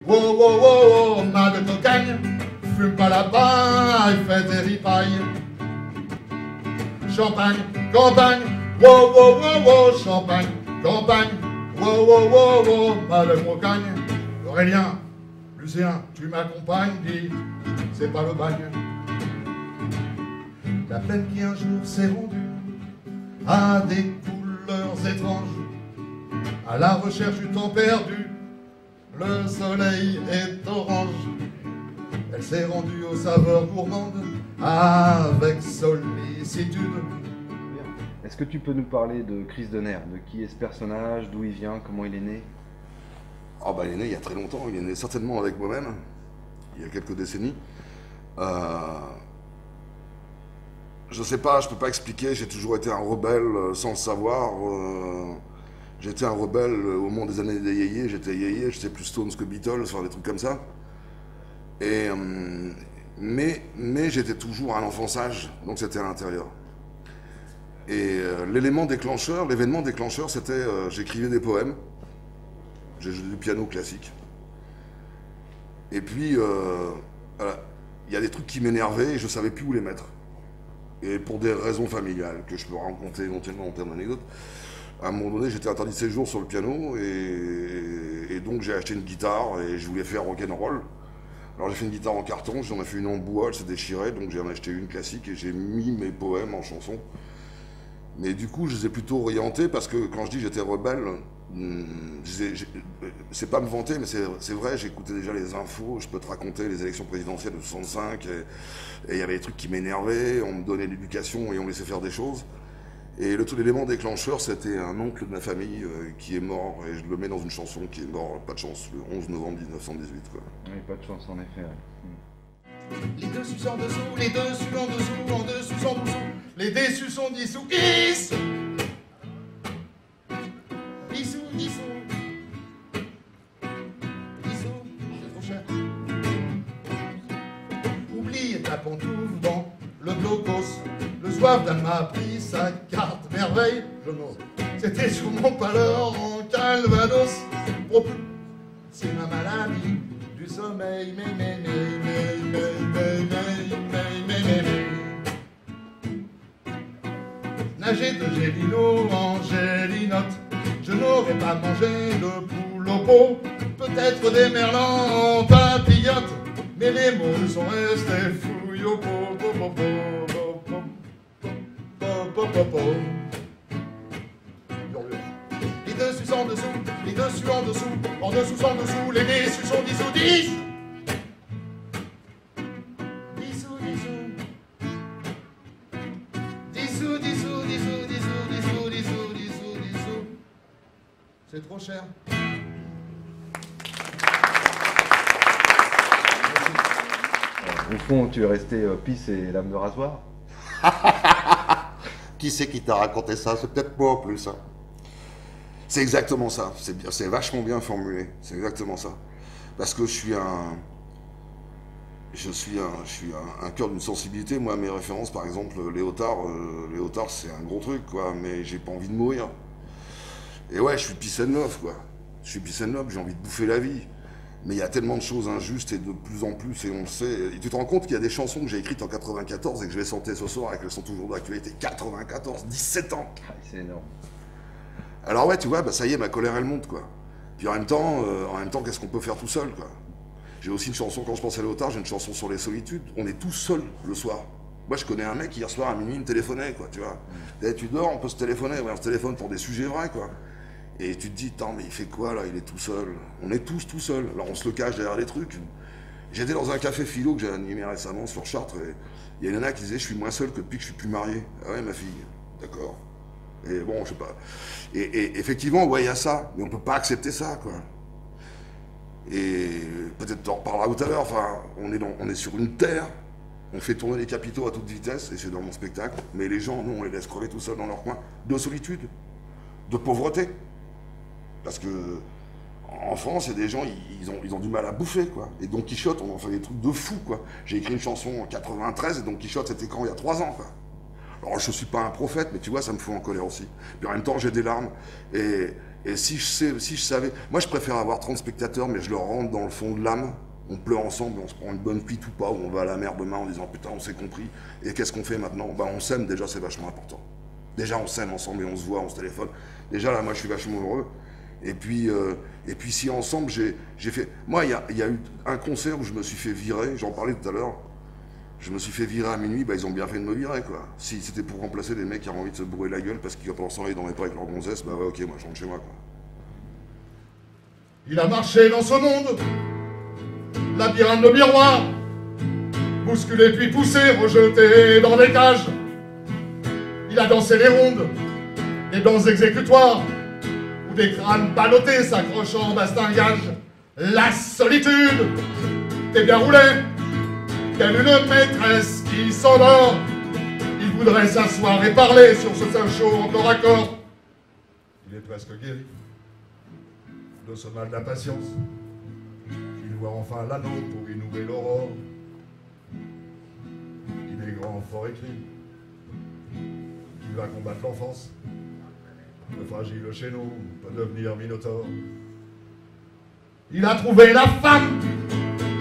wow, wow, wow, wow, ma de cocagne, fume pas la paille, fais des ripailles. Champagne, campagne, wow, wow, wow, wow, champagne, campagne, wow, wow, wow, wow, ma de cocagne. Aurélien, Lucien, tu m'accompagnes, dis, c'est pas le bagne. La plaine qui un jour s'est rendue à des couleurs étranges, à la recherche du temps perdu, le soleil est orange. Elle s'est rendue aux saveurs gourmandes avec sollicitude. Est-ce que tu peux nous parler de Chris Denner? De qui est ce personnage? D'où il vient? Comment il est né? Ah bah il est né il y a très longtemps, il est né certainement avec moi-même, il y a quelques décennies. Je sais pas, je peux pas expliquer, j'ai toujours été un rebelle sans le savoir. J'étais un rebelle au moment des années des yéyés, j'étais plus Stones que Beatles, enfin des trucs comme ça. Et, mais j'étais toujours un enfant sage, donc c'était à l'intérieur. Et l'élément déclencheur, l'événement déclencheur, c'était j'écrivais des poèmes, j'ai joué du piano classique. Et puis, il y a des trucs qui m'énervaient et je savais plus où les mettre. Et pour des raisons familiales que je peux raconter éventuellement en termes d'anecdotes, à un moment donné, j'étais interdit de séjour sur le piano et donc j'ai acheté une guitare et je voulais faire rock'n'roll. Alors j'ai fait une guitare en carton, j'en ai fait une en bois, elle s'est déchirée, donc j'en ai acheté une classique et j'ai mis mes poèmes en chanson. Mais du coup, je les ai plutôt orientés parce que quand je dis j'étais rebelle, c'est pas me vanter, mais c'est vrai, j'écoutais déjà les infos, je peux te raconter les élections présidentielles de 65, et il y avait des trucs qui m'énervaient, on me donnait l'éducation et on me laissait faire des choses. Et l'élément déclencheur, c'était un oncle de ma famille qui est mort, et je le mets dans une chanson qui est mort, pas de chance, le 11 novembre 1918. Quoi. Oui, pas de chance en effet. Ouais. Les dessus sont dessous, les dessus en dessous, en dessous sont dessous, les dessus sont dissous, is dissous, dissous, dissous, c'est trop cher. Oublie ta pantoufle dans le blocos, le soif d'Anne m'a pris sa carte merveille, je n'ose. C'était sous mon pâleur en Calvados, c'est ma maladie du sommeil, nager de Gélino en gélinote, je n'aurais pas mangé de poule au pot, peut-être des merlans en papillote, mais les mots sont restés fouilles au pot. Les dessus sont dessous, les dessus en dessous sont dessous, les dessus sont dissous, dissous. Dissous, dissous. Dissous, dissous, dissous, dissous, dissous, dissous, dissous, dissous. C'est trop cher. Au fond, tu es resté pisse et lame de rasoir? Qui c'est qui t'a raconté ça? C'est peut-être moi en plus. Hein. C'est exactement ça, c'est vachement bien formulé, c'est exactement ça. Parce que je suis un cœur d'une sensibilité. Moi, mes références, par exemple, Léotard, c'est un gros truc, quoi, mais j'ai pas envie de mourir. Et ouais, je suis peace and love, quoi. Je suis peace and love, j'ai envie de bouffer la vie. Mais il y a tellement de choses injustes et de plus en plus, et on le sait. Et tu te rends compte qu'il y a des chansons que j'ai écrites en 94 et que je vais chanter ce soir et qu'elles sont toujours d'actualité. 94, 17 ans. Ah, c'est énorme. Alors ouais, tu vois, bah ça y est, ma colère, elle monte, quoi. Puis en même temps, qu'est-ce qu'on peut faire tout seul, quoi. J'ai aussi une chanson, quand je pense à Léotard, j'ai une chanson sur les solitudes. On est tous seuls le soir. Moi, je connais un mec qui, hier soir, à minuit, me téléphonait, quoi, tu vois. Et tu dors, on peut se téléphoner. Ouais, on se téléphone pour des sujets vrais, quoi. Et tu te dis, attends, mais il fait quoi, là? Il est tout seul. On est tous tout seuls. Alors, on se le cache derrière les trucs. J'étais dans un café philo que j'ai animé récemment sur Chartres, et il y a une nana qui disait, je suis moins seul que depuis que je suis plus marié. Ah ouais, ma fille. D'accord. Et bon, je sais pas. Et effectivement, ouais, il y a ça. Mais on peut pas accepter ça, quoi. Et peut-être t'en reparlera tout à l'heure. Enfin, on est sur une terre. On fait tourner les capitaux à toute vitesse, et c'est dans mon spectacle. Mais les gens, nous, on les laisse crever tout seuls dans leur coin. De solitude. De pauvreté. Parce que en France, il y a des gens, ils ont du mal à bouffer, quoi. Et Don Quichotte, on en fait des trucs de fou, quoi. J'ai écrit une chanson en 93, et Don Quichotte, c'était quand? Il y a 3 ans, quoi. Alors, je suis pas un prophète, mais tu vois, ça me fout en colère aussi. Puis en même temps, j'ai des larmes. Et Et si je savais... Moi, je préfère avoir 30 spectateurs, mais je leur rentre dans le fond de l'âme. On pleure ensemble, on se prend une bonne cuite ou pas, ou on va à la mer demain en disant « Putain, on s'est compris. Et qu'est-ce qu'on fait maintenant ?» Ben, on s'aime, déjà, c'est vachement important. Déjà, on s'aime ensemble et on se voit, on se téléphone. Déjà, là, moi, je suis vachement heureux. Et puis si ensemble, j'ai fait... Moi, il y a eu un concert où je me suis fait virer, j'en parlais tout à l'heure. Je me suis fait virer à minuit, bah ils ont bien fait de me virer, quoi. Si c'était pour remplacer des mecs qui avaient envie de se bourrer la gueule parce qu'ils pendant ce temps-là, ils dormaient pas avec leur gonzesse, bah ouais, ok, moi je rentre chez moi, quoi. Il a marché dans ce monde, labyrinthe de miroirs, bousculé puis poussé, rejeté dans des cages. Il a dansé les rondes, des danses exécutoires, où des crânes ballottés s'accrochant en bastingage. La solitude, t'es bien roulé, telle une maîtresse qui s'endort. Il voudrait s'asseoir et parler sur ce sein chaud encore à corps. Il est presque guéri de ce mal d'impatience. Il voit enfin l'anneau pour inouer l'aurore. Il est grand, fort écrit. Il va combattre l'enfance. Le fragile chez nous peut devenir minotaure. Il a trouvé la femme,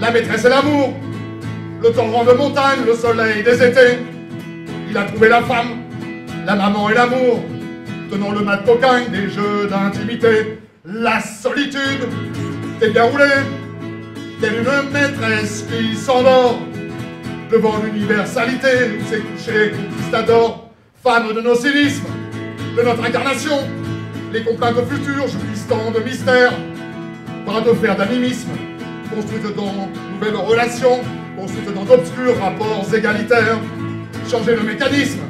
la maîtresse et l'amour, le torrent de montagne, le soleil des étés. Il a trouvé la femme, la maman et l'amour, tenant le mat cocagne des jeux d'intimité. La solitude, t'es bien roulé, telle une maîtresse qui s'endort devant l'universalité où s'est couché conquistador. Femme de nos cynismes, de notre incarnation, les complaintes futures jouissent tant de mystère. Bras de fer d'animisme, construite dans nouvelles relations, construite dans d'obscurs rapports égalitaires. Changer le mécanisme,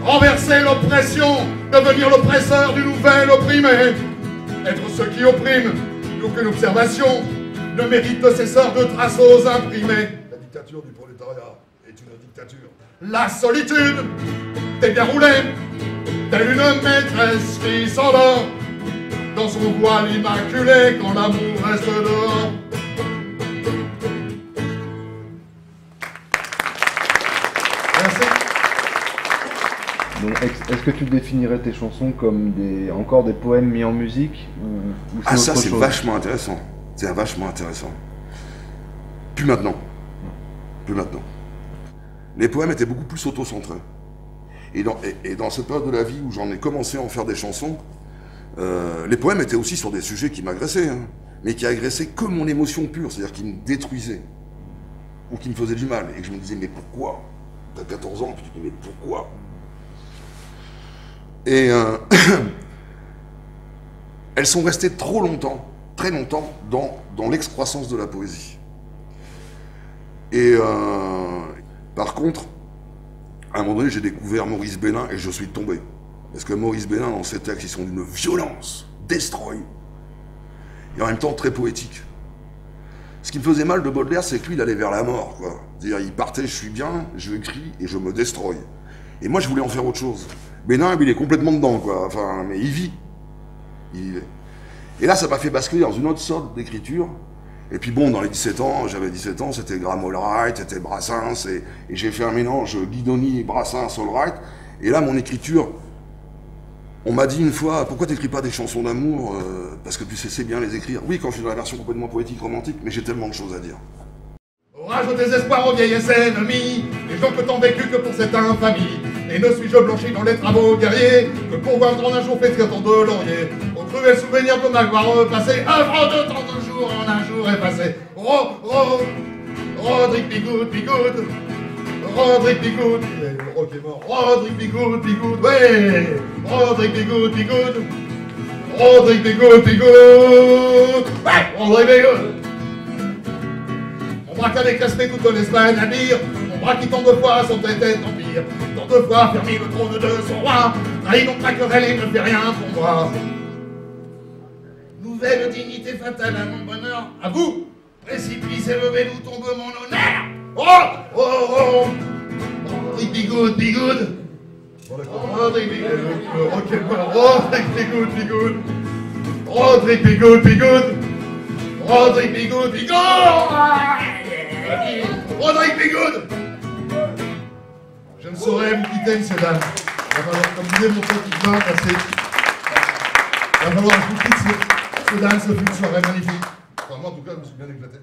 renverser l'oppression, devenir l'oppresseur du nouvel opprimé. Être ceux qui oppriment, qu'aucune observation ne mérite de ces sorts de traços imprimés. La dictature du prolétariat est une dictature. La solitude, t'es bien roulé, telle une maîtresse qui s'endort dans son voile immaculé quand l'amour reste dehors. Merci. Donc, est-ce que tu définirais tes chansons comme encore des poèmes mis en musique ou Ah ça c'est chose vachement intéressant. C'est vachement intéressant. Plus maintenant. Plus maintenant. Les poèmes étaient beaucoup plus auto-centrés. Et dans cette période de la vie où j'en ai commencé à en faire des chansons, les poèmes étaient aussi sur des sujets qui m'agressaient, hein, mais qui agressaient que mon émotion pure, c'est-à-dire qui me détruisaient, ou qui me faisaient du mal, et que je me disais, mais pourquoi? T'as 14 ans, puis tu te dis, mais pourquoi? Et elles sont restées trop longtemps, très longtemps, dans l'excroissance de la poésie. Et par contre, à un moment donné, j'ai découvert Maurice Bellin et je suis tombé. Parce que Maurice Bellin, dans ses textes, ils sont d'une violence, destroy, et en même temps très poétique. Ce qui me faisait mal de Baudelaire, c'est que lui, il allait vers la mort, quoi. C'est-à-dire, il partait, je suis bien, je écris et je me destroy. Et moi, je voulais en faire autre chose. Bellin, il est complètement dedans, quoi. Enfin, mais il vit. Et là, ça m'a fait basculer dans une autre sorte d'écriture. Et puis bon, dans les 17 ans, j'avais 17 ans, c'était Graham Allwright, c'était Brassens, et j'ai fait un mélange Guidoni, Brassens, Allwright. Et là, mon écriture, on m'a dit une fois, pourquoi t'écris pas des chansons d'amour parce que tu sais bien les écrire. Oui, quand je suis dans la version complètement poétique, romantique, mais j'ai tellement de choses à dire. Orage au désespoir, aux vieilles ennemis, les gens que t'ont vécu que pour cette infamie. Et ne suis-je blanchi dans les travaux guerriers que pour voir en un jour pétrir tant de lauriers. Au cruel souvenir de ma gloire passée, œuvre de tant de jours en un jour effacé. Rodrigue Bigoud, Bigoud, Rodrigue Bigoud, le rock est mort. Rodrigue Bigoud, Bigoud, ouais, Rodrigue Bigoud, Bigoud, Rodrigue Bigoud, Bigoud, ouais, Rodrigue Bigoud. Mon bras qu'a déclassé toute l'Espagne à dire, mon bras qui tant de fois son tête empire, tant de fois fermé le trône de son roi, trahi donc ma querelle et ne fait rien pour moi. Nouvelle dignité fatale à mon bonheur, à vous, précipice élevé d'où tombe mon honneur. Oh, oh, oh, Rodrigue Bigoud, Bigoud, Rodrigue Bigoud, le rock est mort, Rodrigue Bigoud, Bigoud, Rodrigue Bigoud, Bigoud, Rodrigue Bigoud, Bigoud, Rodrigue Bigoud. Je ne saurais me quitter, messieurs, dames. Comme disait mon petit vin, merci. va falloir que je vous quitte. Ce dance fut une soirée magnifique. Enfin, moi, en tout cas, je me suis bien éclaté.